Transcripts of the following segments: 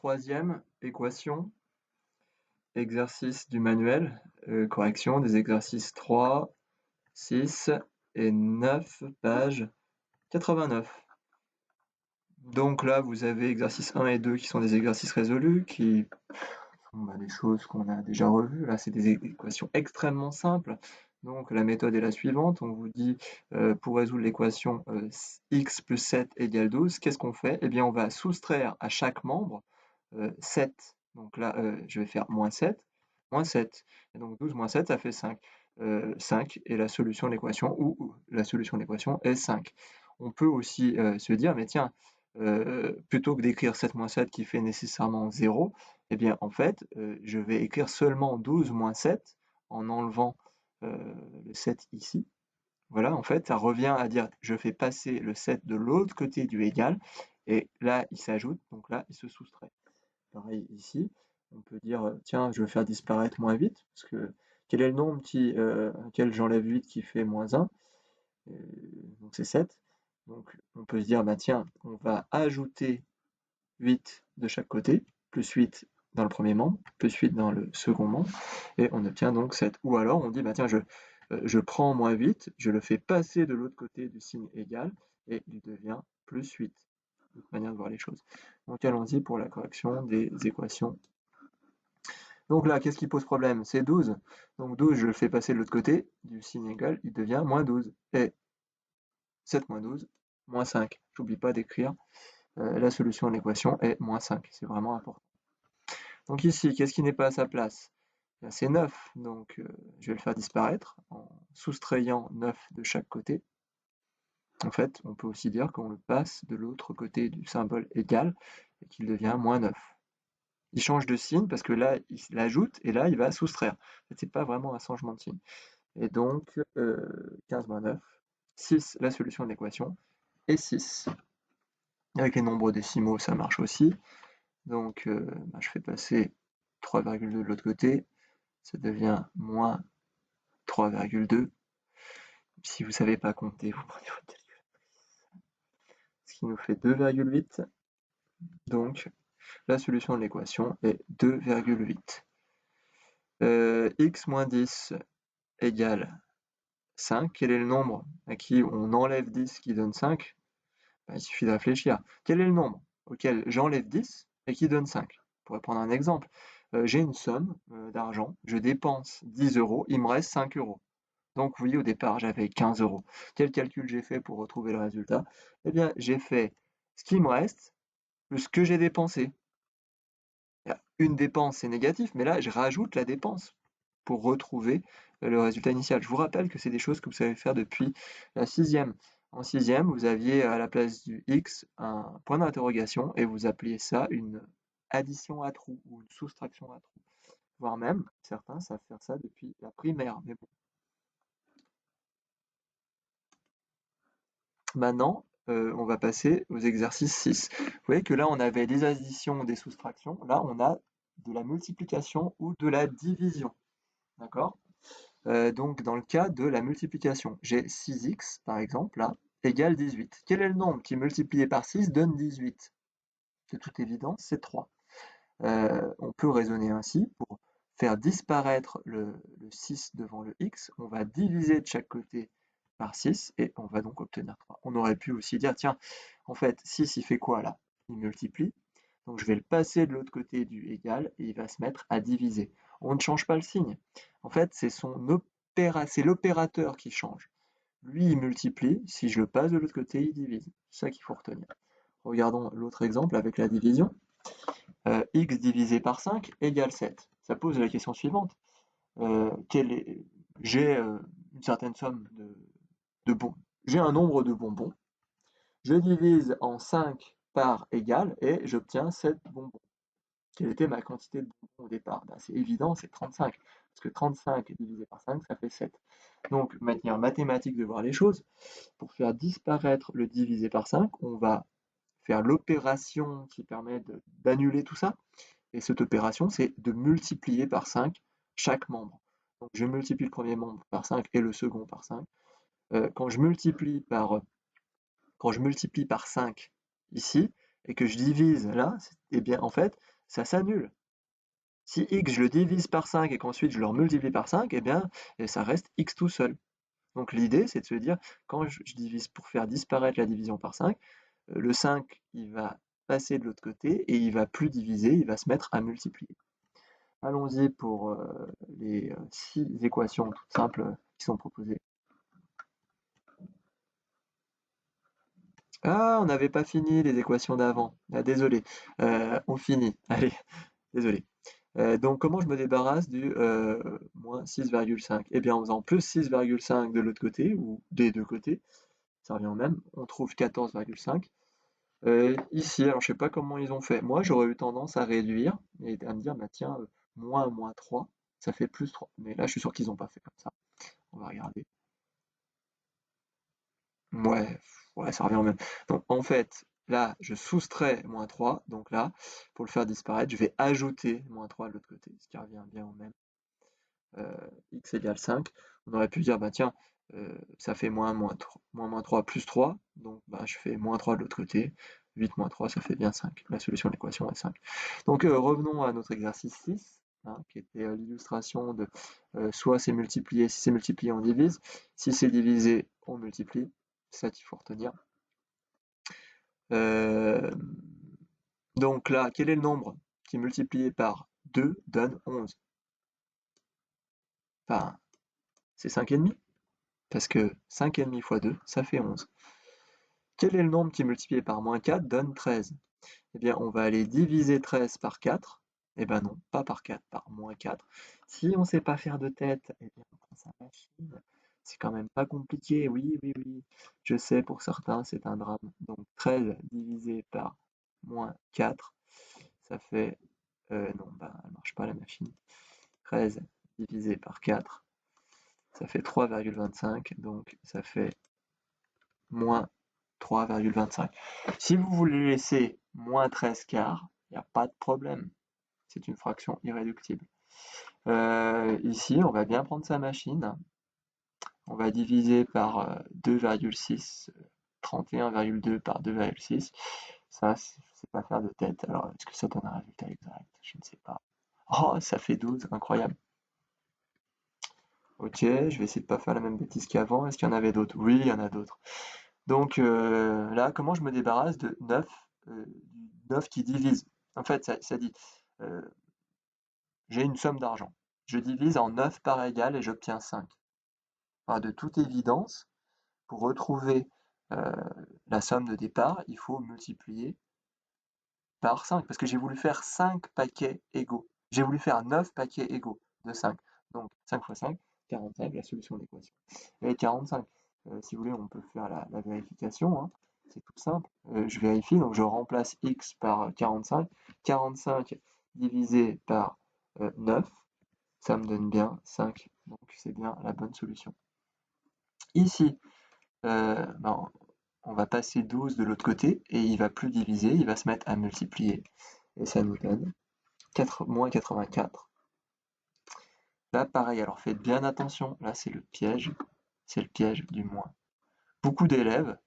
Troisième équation, exercice du manuel, correction des exercices 3, 6 et 9, page 89. Donc là, vous avez exercices 1 et 2 qui sont des exercices résolus, qui sont des choses qu'on a déjà revues. Là, c'est des équations extrêmement simples. Donc la méthode est la suivante. On vous dit, pour résoudre l'équation x plus 7 égale 12, qu'est-ce qu'on fait? Eh bien, on va soustraire à chaque membre 7. Donc là, je vais faire moins 7, moins 7. Et donc 12 moins 7, ça fait 5. 5 est la solution de l'équation, ou la solution de l'équation est 5. On peut aussi se dire, mais tiens, plutôt que d'écrire 7 moins 7 qui fait nécessairement 0, eh bien en fait, je vais écrire seulement 12 moins 7 en enlevant le 7 ici. Voilà, en fait, ça revient à dire je fais passer le 7 de l'autre côté du égal, et là, il s'ajoute, donc là, il se soustrait. Pareil ici, on peut dire, tiens, je vais faire disparaître moins 8, parce que quel est le nombre auquel j'enlève 8 qui fait moins 1? Donc c'est 7. Donc on peut se dire, bah tiens, on va ajouter 8 de chaque côté, plus 8 dans le premier membre, plus 8 dans le second membre, et on obtient donc 7. Ou alors on dit, bah tiens, je prends moins 8, je le fais passer de l'autre côté du signe égal, et il devient plus 8. Une autre manière de voir les choses. Donc allons-y pour la correction des équations. Donc là, qu'est-ce qui pose problème? C'est 12. Donc 12, je le fais passer de l'autre côté du signe égal, il devient moins 12. Et 7 moins 12, moins 5. J'oublie pas d'écrire la solution de l'équation est moins 5. C'est vraiment important. Donc ici, qu'est-ce qui n'est pas à sa place? C'est 9, donc je vais le faire disparaître en soustrayant 9 de chaque côté. En fait, on peut aussi dire qu'on le passe de l'autre côté du symbole égal et qu'il devient moins 9. Il change de signe parce que là, il l'ajoute et là, il va soustraire. En fait, c'est pas vraiment un changement de signe. Et donc, 15 moins 9, 6, la solution de l'équation, et 6. Avec les nombres décimaux, ça marche aussi. Donc, je fais passer 3,2 de l'autre côté, ça devient moins 3,2. Si vous ne savez pas compter, vous prenez votre calculatrice. Ce qui nous fait 2,8. Donc, la solution de l'équation est 2,8. X moins 10 égale 5. Quel est le nombre à qui on enlève 10 qui donne 5? Il suffit de réfléchir. Quel est le nombre auquel j'enlève 10 et qui donne 5? On pourrait prendre un exemple. J'ai une somme d'argent, je dépense 10 euros, il me reste 5 euros. Donc oui, au départ, j'avais 15 euros. Quel calcul j'ai fait pour retrouver le résultat? Eh bien, j'ai fait ce qui me reste plus ce que j'ai dépensé. Une dépense, c'est négatif, mais là, je rajoute la dépense pour retrouver le résultat initial. Je vous rappelle que c'est des choses que vous savez faire depuis la sixième. En sixième, vous aviez à la place du X un point d'interrogation et vous appeliez ça une addition à trous ou une soustraction à trous. Voire même, certains savent faire ça depuis la primaire. Mais bon. Maintenant, on va passer aux exercices 6. Vous voyez que là, on avait des additions, des soustractions. Là, on a de la multiplication ou de la division. D'accord? Donc, dans le cas de la multiplication, j'ai 6x, par exemple, là, égale 18. Quel est le nombre qui, multiplié par 6, donne 18? De toute évidence, c'est 3. On peut raisonner ainsi, pour faire disparaître le 6 devant le x, on va diviser de chaque côté par 6, et on va donc obtenir 3. On aurait pu aussi dire, tiens, en fait, 6, il fait quoi là? Il multiplie, donc je vais le passer de l'autre côté du égal, et il va se mettre à diviser. On ne change pas le signe. En fait, c'est l'opérateur qui change. Lui, il multiplie, si je le passe de l'autre côté, il divise. C'est ça qu'il faut retenir. Regardons l'autre exemple avec la division. X divisé par 5 égale 7. Ça pose la question suivante. J'ai une certaine somme de bonbons. J'ai un nombre de bonbons. Je divise en 5 par égal et j'obtiens 7 bonbons. Quelle était ma quantité de bonbons au départ? C'est évident, c'est 35. Parce que 35 divisé par 5, ça fait 7. Donc, manière mathématique de voir les choses, pour faire disparaître le divisé par 5, on va faire l'opération qui permet d'annuler tout ça. Et cette opération, c'est de multiplier par 5 chaque membre. Donc je multiplie le premier membre par 5 et le second par 5. Quand je multiplie par 5 ici, et que je divise là, eh bien en fait, ça s'annule. Si x je le divise par 5 et qu'ensuite je le multiplie par 5, eh bien ça reste x tout seul. Donc l'idée c'est de se dire, quand je divise pour faire disparaître la division par 5, le 5 il va passer de l'autre côté et il va plus diviser, il va se mettre à multiplier. Allons-y pour les 6 équations toutes simples qui sont proposées. Ah, on n'avait pas fini les équations d'avant. Ah, désolé. On finit. Allez, désolé. Donc, comment je me débarrasse du moins 6,5? Eh bien, en faisant plus 6,5 de l'autre côté, ou des deux côtés, ça revient au même, on trouve 14,5. Ici, alors je sais pas comment ils ont fait. Moi, j'aurais eu tendance à réduire et à me dire, bah tiens, moins 3, ça fait plus 3. Mais là, je suis sûr qu'ils n'ont pas fait comme ça. On va regarder. Ouais, ouais, ça revient au même. Donc en fait, là, je soustrais moins 3. Donc là, pour le faire disparaître, je vais ajouter moins 3 de l'autre côté, ce qui revient bien au même. X égale 5. On aurait pu dire, bah tiens, ça fait moins 3 plus 3. Donc bah, je fais moins 3 de l'autre côté. 8 moins 3, ça fait bien 5. La solution de l'équation est 5. Donc revenons à notre exercice 6, hein, qui était l'illustration de soit c'est multiplié, si c'est multiplié, on divise. Si c'est divisé, on multiplie. C'est ça qu'il faut retenir. Euh, donc là, quel est le nombre qui multiplié par 2 donne 11? Enfin, c'est 5,5, parce que 5,5 fois 2, ça fait 11. Quel est le nombre qui multiplié par moins 4 donne 13? Eh bien, on va aller diviser 13 par 4. Eh bien non, pas par 4, par moins 4. Si on ne sait pas faire de tête, eh bien on prend sa machine. C'est quand même pas compliqué, oui, oui, oui. Je sais, pour certains, c'est un drame. Donc 13 divisé par moins 4, ça fait... non, bah, elle marche pas la machine. 13 divisé par 4, ça fait 3,25. Donc ça fait moins 3,25. Si vous voulez laisser moins 13 quarts, il n'y a pas de problème. C'est une fraction irréductible. Ici, on va bien prendre sa machine. On va diviser par 2,6, 31,2 par 2,6. Ça, je ne sais pas faire de tête. Alors, est-ce que ça donne un résultat exact? Je ne sais pas. Oh, ça fait 12, incroyable. Ok, je vais essayer de ne pas faire la même bêtise qu'avant. Est-ce qu'il y en avait d'autres? Oui, il y en a d'autres. Donc là, comment je me débarrasse de 9, du 9 qui divise? En fait, ça dit, euh, j'ai une somme d'argent. Je divise en 9 parts égales et j'obtiens 5. Enfin, de toute évidence, pour retrouver euh, la somme de départ, il faut multiplier par 5, parce que j'ai voulu faire 5 paquets égaux. J'ai voulu faire 9 paquets égaux de 5. Donc 5 fois 5, 45, la solution de l'équation. Et 45, si vous voulez, on peut faire la vérification, hein. C'est tout simple. Je vérifie, donc je remplace x par 45. 45 divisé par 9, ça me donne bien 5. Donc c'est bien la bonne solution. Ici, ben, on va passer 12 de l'autre côté et il va plus diviser, il va se mettre à multiplier. Et ça nous donne moins 84. Là, pareil, alors faites bien attention, là c'est le piège du moins. Beaucoup d'élèves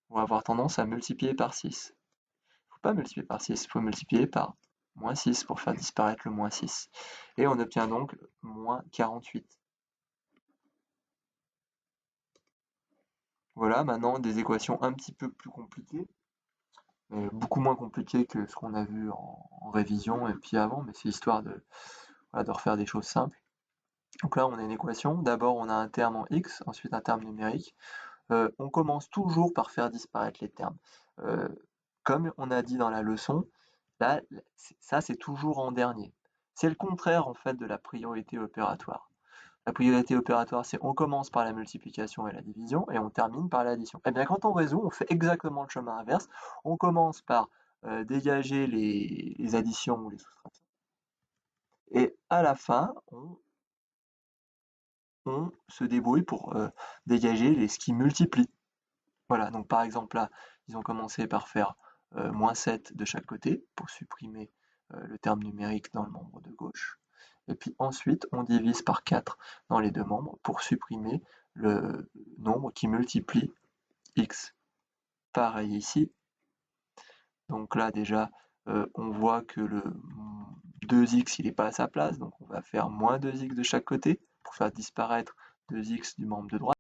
vont avoir tendance à multiplier par 6. Il ne faut pas multiplier par 6, il faut multiplier par moins 6 pour faire disparaître le moins 6. Et on obtient donc moins 48. Voilà, maintenant des équations un petit peu plus compliquées, mais beaucoup moins compliquées que ce qu'on a vu en révision et puis avant, mais c'est histoire voilà, de refaire des choses simples. Donc là, on a une équation. D'abord, on a un terme en x, ensuite un terme numérique. On commence toujours par faire disparaître les termes. Euh, Comme on a dit dans la leçon, là, ça, c'est toujours en dernier. C'est le contraire, en fait, de la priorité opératoire. La priorité opératoire, c'est on commence par la multiplication et la division et on termine par l'addition. Eh bien, quand on résout, on fait exactement le chemin inverse. On commence par dégager les additions ou les soustractions. Et à la fin, on se débrouille pour dégager ce qui multiplie. Voilà, donc par exemple là, ils ont commencé par faire moins 7 de chaque côté pour supprimer le terme numérique dans le membre de gauche. Et puis ensuite, on divise par 4 dans les deux membres pour supprimer le nombre qui multiplie x. Pareil ici. Donc là déjà, on voit que le 2x il n'est pas à sa place, donc on va faire moins 2x de chaque côté pour faire disparaître 2x du membre de droite.